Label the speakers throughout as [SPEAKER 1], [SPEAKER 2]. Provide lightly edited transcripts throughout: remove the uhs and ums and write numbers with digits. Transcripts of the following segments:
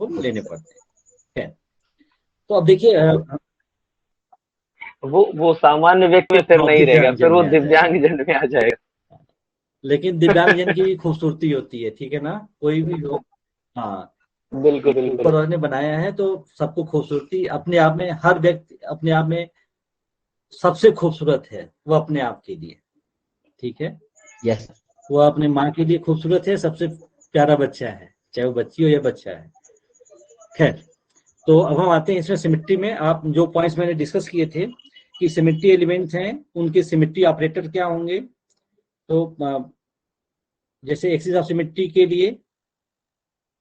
[SPEAKER 1] लेने पड़ते हैं। तो अब देखिए
[SPEAKER 2] वो सामान्य व्यक्ति में फिर
[SPEAKER 1] हाँ,
[SPEAKER 2] नहीं रहेगा,
[SPEAKER 1] दिव्यांग
[SPEAKER 2] फिर
[SPEAKER 1] जन
[SPEAKER 2] वो
[SPEAKER 1] में आ जाएगा।
[SPEAKER 2] दिव्यांग जन में आ जाएगा।
[SPEAKER 1] लेकिन दिव्यांगजन की भी खूबसूरती होती है, ठीक है ना, कोई भी हो। हाँ,
[SPEAKER 2] बिल्कुल
[SPEAKER 1] ये ऊपर
[SPEAKER 2] बिल्कुल।
[SPEAKER 1] वाले ने बनाया है तो सबको खूबसूरती अपने आप में, हर व्यक्ति अपने आप में सबसे खूबसूरत है वो अपने आप के लिए, ठीक है।
[SPEAKER 3] यस।
[SPEAKER 1] वो अपने माँ के लिए खूबसूरत है, सबसे प्यारा बच्चा है, चाहे वो बच्ची हो या बच्चा है। खैर, तो अब हम आते हैं इसमें सिमेट्री में। आप जो पॉइंट्स मैंने डिस्कस किए थे कि सिमेट्री एलिमेंट्स हैं, उनके सिमेट्री ऑपरेटर क्या होंगे। तो जैसे एक्सिस ऑफ सिमेट्री के लिए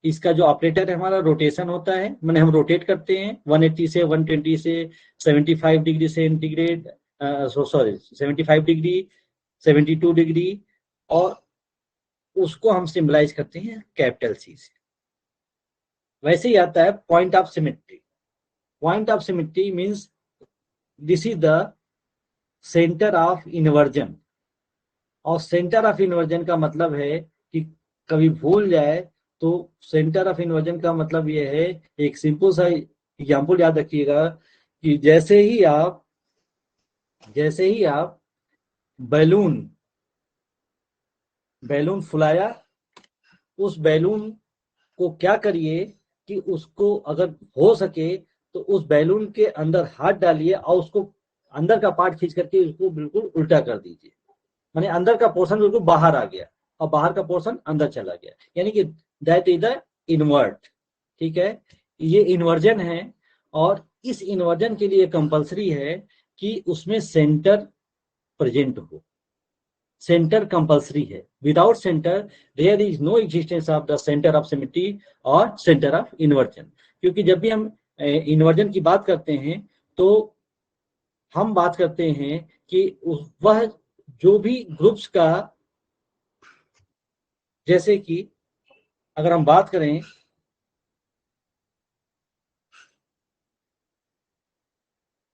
[SPEAKER 1] इसका जो ऑपरेटर है हमारा रोटेशन होता है, मैंने हम रोटेट करते हैं 180 से 120 से 75 degree centigrade, sorry 75 degree, 72 degree, और उसको हम सिंबलाइज करते हैं कैपिटल सी से। वैसे ही आता है point of symmetry. Point of symmetry means this is the centre of inversion. और सेंटर ऑफ इन्वर्जन का मतलब है कि कभी भूल जाए तो सेंटर ऑफ इन्वर्जन का मतलब ये है, एक सिंपल सा एग्जाम्पल याद रखिएगा कि जैसे ही आप बैलून बैलून फुलाया, उस बैलून को क्या करिए कि उसको अगर हो सके तो उस बैलून के अंदर हाथ डालिए और उसको अंदर का पार्ट खींच करके उसको बिल्कुल उल्टा कर दीजिए। माने अंदर का पोर्शन बिल्कुल बाहर आ गया और बाहर का पोर्शन अंदर चला गया, यानी कि दैट इज द इन्वर्ट। ठीक है, ये इन्वर्जन है। और इस इन्वर्जन के लिए कंपलसरी है कि उसमें सेंटर प्रेजेंट हो। सेंटर कंपलसरी है, without centre there is no existence of the centre of symmetry और सेंटर ऑफ इन्वर्जन। क्योंकि जब भी हम इन्वर्जन की बात करते हैं तो हम बात करते हैं कि वह जो भी ग्रुप्स का, जैसे कि अगर हम बात करें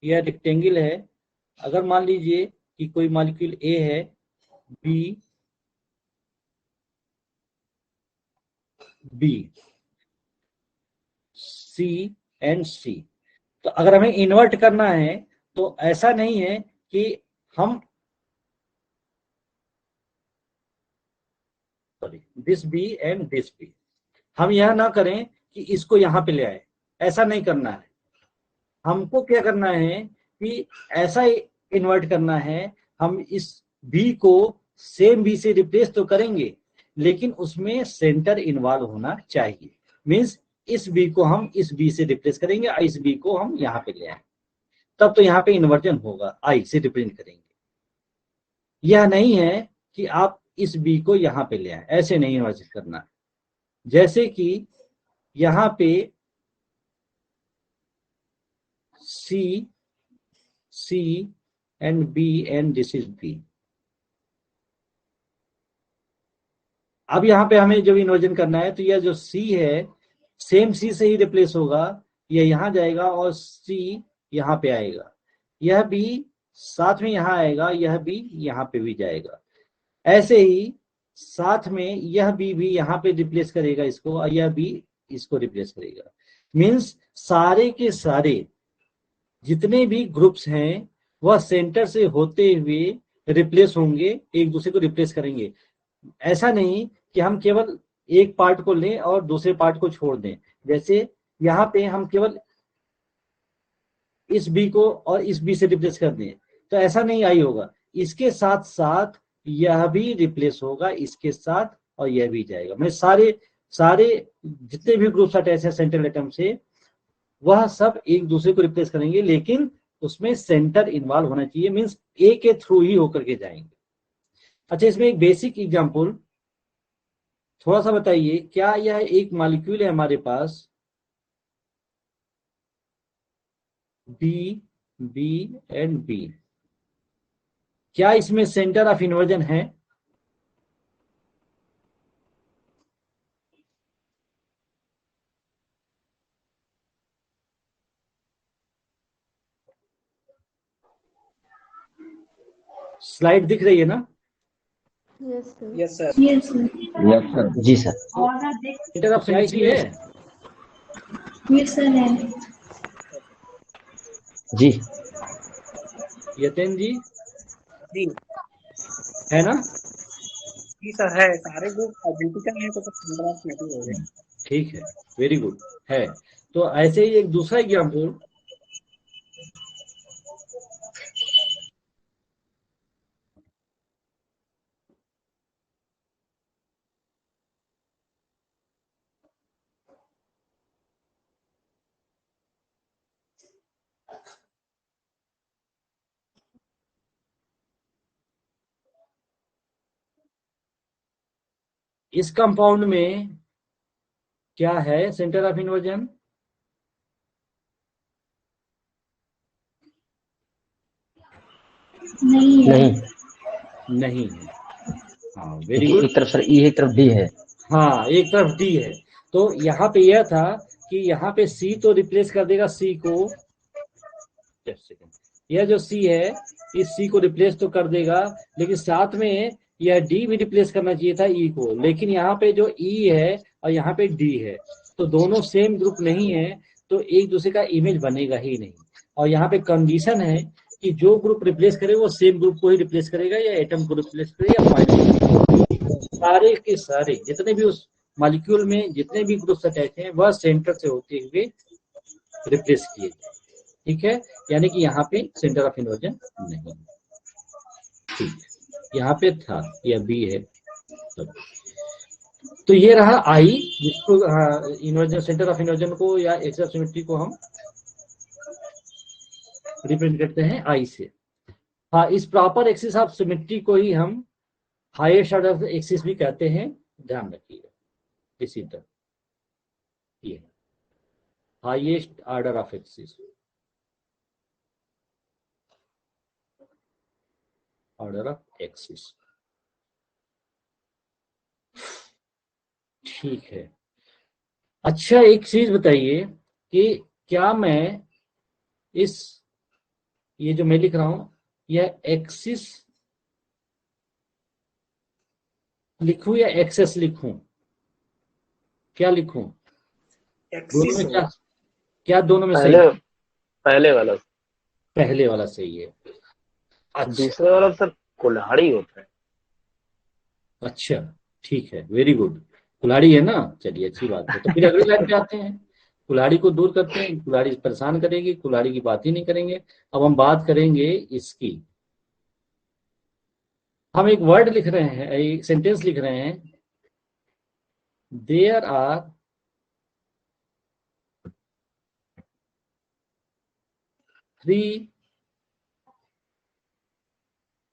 [SPEAKER 1] यह रेक्टेंगल है, अगर मान लीजिए कि कोई मॉलिक्यूल ए है, बी, बी, सी एंड सी, तो अगर हमें इन्वर्ट करना है तो ऐसा नहीं है कि हम sorry this B and this B, हम यह ना करें कि इसको यहां पे ले आए, ऐसा नहीं करना है। हमको क्या करना है कि ऐसा इन्वर्ट करना है, हम इस बी को सेम बी से रिप्लेस तो करेंगे लेकिन उसमें सेंटर इन्वॉल्व होना चाहिए। मींस इस बी को हम इस बी से रिप्लेस करेंगे और इस बी को हम यहाँ पे ले आए, तब तो यहाँ पे इन्वर्जन होगा, आई से रिप्रेजेंट करेंगे। यह नहीं है कि आप इस बी को यहाँ पे ले आए, ऐसे नहीं इन्वर्जन करना है। जैसे कि यहाँ पे C, C and B and this is B. अब यहाँ पे हमें जब इन्वर्जन करना है तो यह जो सी है सेम सी से ही रिप्लेस होगा, यह यहाँ जाएगा और सी यहाँ पे आएगा, यह भी साथ में यहाँ आएगा, यह भी यहाँ पे भी जाएगा। ऐसे ही साथ में यह भी यहाँ पे रिप्लेस करेगा इसको और यह भी इसको रिप्लेस करेगा। मींस सारे के सारे जितने भी ग्रुप्स हैं वह सेंटर से होते हुए रिप्लेस होंगे, एक दूसरे को रिप्लेस करेंगे। ऐसा नहीं कि हम केवल एक पार्ट को लें और दूसरे पार्ट को छोड़ दें। जैसे यहाँ पे हम केवल इस बी को और इस बी से रिप्लेस कर दें तो ऐसा नहीं आई होगा, इसके साथ साथ यह भी रिप्लेस होगा इसके साथ और यह भी जाएगा। मैं सारे सारे जितने भी ग्रुप्स अटैच है सेंट्रल एटम से वह सब एक दूसरे को रिप्लेस करेंगे, लेकिन उसमें सेंटर इन्वॉल्व होना चाहिए, मींस ए के थ्रू ही होकर के जाएंगे। अच्छा, इसमें एक बेसिक एग्जांपल थोड़ा सा बताइए, क्या यह एक मॉलिक्यूल है हमारे पास बी, बी एंड बी, क्या इसमें सेंटर ऑफ इन्वर्जन है? स्लाइड दिख रही है ना?
[SPEAKER 4] Yes sir.
[SPEAKER 5] Yes sir.
[SPEAKER 3] Yes sir. जी सर।
[SPEAKER 1] सेंटर ऑफ सिमेट्री है?
[SPEAKER 4] यस सर है।
[SPEAKER 3] जी
[SPEAKER 1] यतेन जी
[SPEAKER 5] जी
[SPEAKER 1] है ना?
[SPEAKER 5] जी सर है, सारे ग्रुप आइडेंटिकल है तो सेंटर ऑफ मैटर हो गए।
[SPEAKER 1] ठीक है, वेरी गुड है। तो ऐसे ही एक दूसरा एग्जाम्पल, इस कंपाउंड में क्या है सेंटर ऑफ इन्वर्जन?
[SPEAKER 4] नहीं है।
[SPEAKER 3] नहीं,
[SPEAKER 1] नहीं है। हाँ वेरी गुड।
[SPEAKER 3] एक तरफ सर ई है, एक तरफ डी है।
[SPEAKER 1] हाँ एक तरफ डी है। तो यहाँ पे यह था कि यहाँ पे सी तो रिप्लेस कर देगा सी को, यह जो सी है इस सी को रिप्लेस तो कर देगा, लेकिन साथ में यह डी भी रिप्लेस करना चाहिए था ई को, लेकिन यहाँ पे जो ई है और यहाँ पे डी है तो दोनों सेम ग्रुप नहीं है, तो एक दूसरे का इमेज बनेगा ही नहीं। और यहाँ पे कंडीशन है कि जो ग्रुप रिप्लेस करे वो सेम ग्रुप को ही रिप्लेस करेगा, या एटम को रिप्लेस करेगा या पॉइंट। सारे के सारे जितने भी उस मॉलिक्यूल में जितने भी ग्रुप्स अटैच हैं वह सेंटर से होते हुए रिप्लेस किए गए। ठीक है, यानी कि यहाँ पे सेंटर ऑफ इन्वर्जन नहीं। ठीक, यहाँ पे था, यह बी है। तो ये रहा आई, जिसको इन्वर्जन सेंटर ऑफ इन्वर्जन को या एक्सिस ऑफ सिमेट्री को हम रिप्रेजेंट करते हैं आई से। हाँ, इस प्रॉपर एक्सिस ऑफ सिमेट्री को ही हम हाईएस्ट ऑर्डर एक्सिस भी कहते हैं, ध्यान रखिएगा। इसी तरह ये highest order of axis, order of axis. ठीक है। अच्छा एक चीज बताइए कि क्या मैं इस ये जो मैं लिख रहा हूं यह एक्सिस लिखूं या एक्सेस लिखूं? क्या लिखूं? दोनों में क्या दोनों में सही?
[SPEAKER 2] पहले वाला।
[SPEAKER 1] पहले वाला सही है। अच्छा
[SPEAKER 2] दूसरे वाला सर कुल्हाड़ी होता है।
[SPEAKER 1] अच्छा ठीक है, वेरी गुड। कुल्हाड़ी है ना, चलिए अच्छी बात है। तो फिर अगली लाइन पे आते हैं, कुल्हाड़ी को दूर करते हैं। कुल्हाड़ी परेशान करेगी, कुल्हाड़ी की बात ही नहीं करेंगे। अब हम बात करेंगे इसकी। हम एक वर्ड लिख रहे हैं, एक सेंटेंस लिख रहे हैं, there are three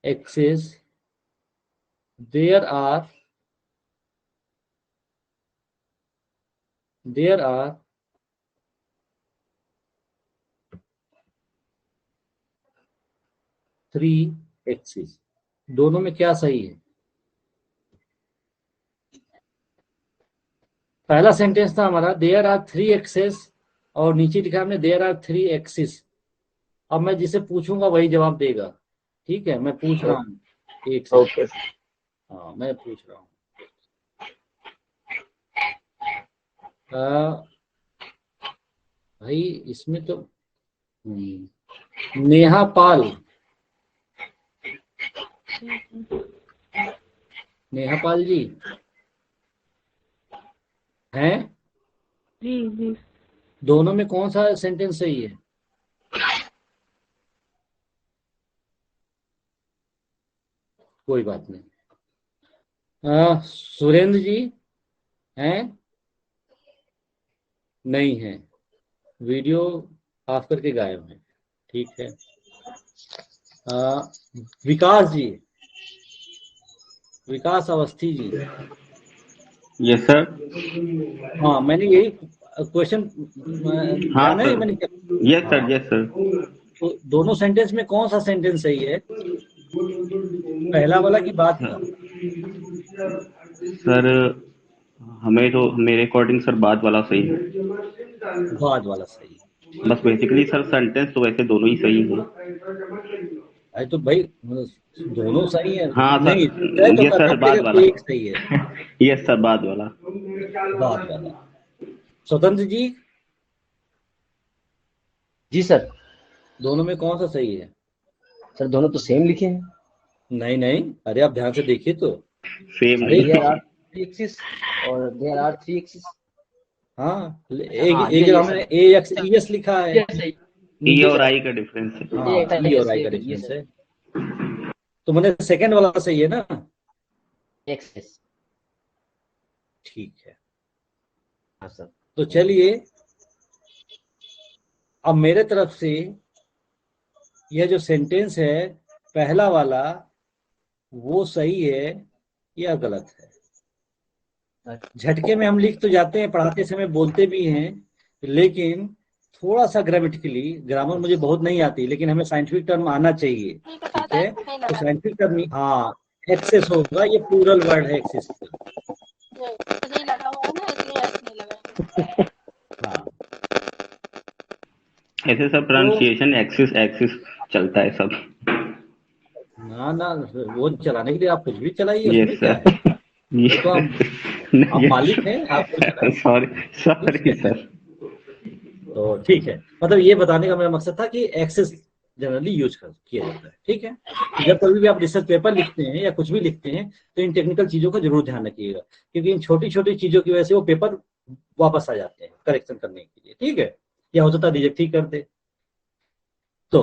[SPEAKER 1] axes, there are three axis. दोनों में क्या सही है? पहला सेंटेंस था हमारा देयर आर थ्री एक्सेस और नीचे लिखा हमने देयर आर थ्री एक्सिस। अब मैं जिसे पूछूंगा वही जवाब देगा। ठीक है, मैं पूछ रहा हूँ एक से।
[SPEAKER 2] ओके।
[SPEAKER 1] हाँ मैं पूछ रहा हूँ। भाई इसमें तो नेहा पाल, नेहा पाल जी हैं?
[SPEAKER 4] जी जी।
[SPEAKER 1] दोनों में कौन सा सेंटेंस सही है? कोई बात नहीं। सुरेंद्र जी हैं? नहीं है, वीडियो ऑफ करके गायब है। ठीक है। विकास जी, विकास अवस्थी जी।
[SPEAKER 6] Yes sir.
[SPEAKER 1] हाँ मैंने यही क्वेश्चन
[SPEAKER 6] हाँ
[SPEAKER 1] मैंने
[SPEAKER 6] sir. Yes sir, yes sir.
[SPEAKER 1] तो दोनों सेंटेंस में कौन सा सेंटेंस सही है? पहला वाला की बात का?
[SPEAKER 6] सर हमें तो मेरे अकॉर्डिंग सर बाद वाला सही है।
[SPEAKER 1] बाद वाला सही है।
[SPEAKER 6] बस बेसिकली सर सेंटेंस तो वैसे दोनों ही सही है।
[SPEAKER 1] अरे तो भाई दोनों सही है।
[SPEAKER 6] हाँ सर,
[SPEAKER 1] नहीं तो
[SPEAKER 6] यस सर, बाद वाला।
[SPEAKER 1] एक सही है।
[SPEAKER 6] यस सर, बाद वाला।
[SPEAKER 1] बाद वाला। स्वतंत्र जी
[SPEAKER 3] जी सर।
[SPEAKER 1] दोनों में कौन सा सही है?
[SPEAKER 3] सर दोनों तो सेम लिखे हैं।
[SPEAKER 1] नहीं नहीं, अरे आप ध्यान से देखिए तो।
[SPEAKER 6] सेम
[SPEAKER 1] अरे
[SPEAKER 3] देयर आर 3 एक्सिस और देयर आर 3 एक्सिस।
[SPEAKER 1] हाँ,
[SPEAKER 3] हाँ,
[SPEAKER 1] एक
[SPEAKER 3] ये
[SPEAKER 1] जगह
[SPEAKER 3] सर।
[SPEAKER 1] मैंने ए एक्स ई एस लिखा है,
[SPEAKER 3] ये सही।
[SPEAKER 6] ई
[SPEAKER 1] नीचे
[SPEAKER 6] और आई का डिफरेंस है।
[SPEAKER 1] हाँ
[SPEAKER 3] ये
[SPEAKER 1] ई और आई का
[SPEAKER 3] ये
[SPEAKER 1] डिफरेंस
[SPEAKER 3] सर।
[SPEAKER 1] है। तो मैंने सेकंड वाला सही है ना?
[SPEAKER 3] एक्सिस।
[SPEAKER 1] ठीक है,
[SPEAKER 3] हाँ सर।
[SPEAKER 1] तो चलिए अब मेरे तरफ से यह जो सेंटेंस है पहला वाला, वो सही है या गलत है? झटके में हम लिख तो जाते हैं, पढ़ाते समय बोलते भी हैं, लेकिन थोड़ा सा ग्रामेटिकली, ग्रामर मुझे बहुत नहीं आती, लेकिन हमें साइंटिफिक टर्म आना चाहिए, ठीक है? तो साइंटिफिक टर्म हाँ एक्सेस होगा, ये प्लूरल वर्ड है एक्सेस। हाँ,
[SPEAKER 6] ऐसे सब प्रोनाउंसिएशन एक्सिस एक्सिस चलता है सब।
[SPEAKER 1] ना ना, वो चलाने के लिए आप कुछ भी चलाइए,
[SPEAKER 6] यस
[SPEAKER 1] उसमें क्या है?
[SPEAKER 6] सर।
[SPEAKER 1] वो तो आप मालिक हैं, आप कुछ चलाइए।
[SPEAKER 6] Sorry sorry sir.
[SPEAKER 1] तो ठीक है, मतलब ये बताने का मेरा मकसद था कि एक्सेस जनरली यूज किया जाता है, ठीक है? जब कभी भी आप रिसर्च पेपर लिखते हैं या कुछ भी लिखते हैं तो इन टेक्निकल चीजों का जरूर ध्यान रखिएगा, क्योंकि इन छोटी छोटी चीजों की वजह से वो पेपर वापस आ जाते हैं करेक्शन करने के लिए, ठीक है? या हो सकता है रिजेक्ट ही कर दे। तो